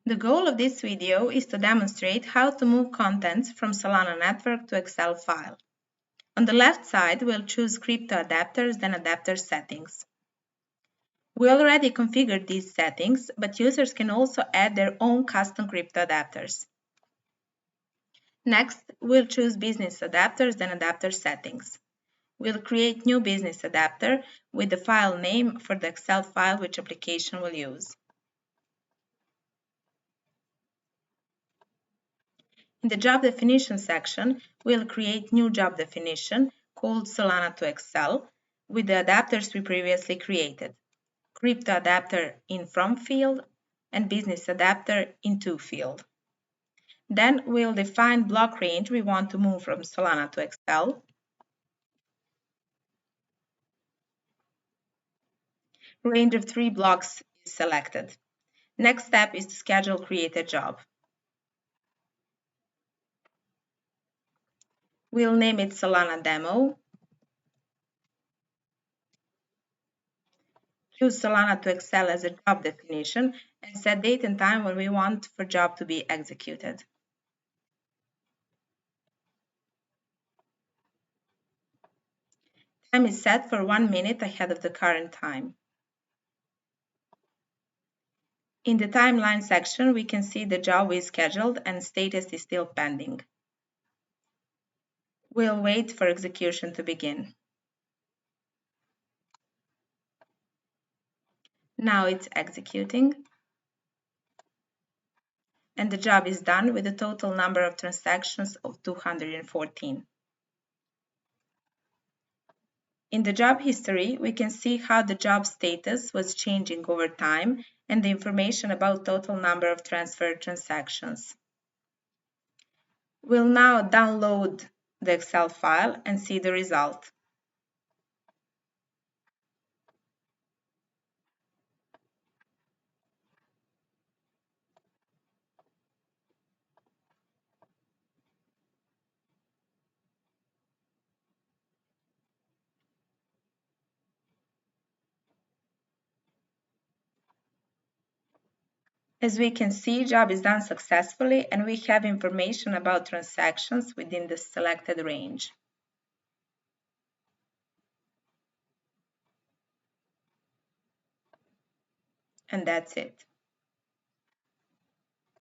The goal of this video is to demonstrate how to move contents from Solana network to Excel file. On the left side, we'll choose crypto adapters, then adapter settings. We already configured these settings, but users can also add their own custom crypto adapters. Next, we'll choose business adapters, then adapter settings. We'll create new business adapter with the file name for the Excel file which application will use. In the job definition section, we'll create new job definition called Solana to Excel with the adapters we previously created. Crypto adapter in from field and business adapter in to field. Then we'll define block range we want to move from Solana to Excel. Range of 3 blocks is selected. Next step is to schedule create a job. We'll name it Solana Demo. Choose Solana to Excel as a job definition and set date and time when we want for job to be executed. Time is set for 1 minute ahead of the current time. In the timeline section, we can see the job is scheduled and status is still pending. We'll wait for execution to begin. Now it's executing. And the job is done with a total number of transactions of 214. In the job history, we can see how the job status was changing over time and the information about total number of transferred transactions. We'll now download the Excel file and see the result. As we can see, job is done successfully and we have information about transactions within the selected range. And that's it.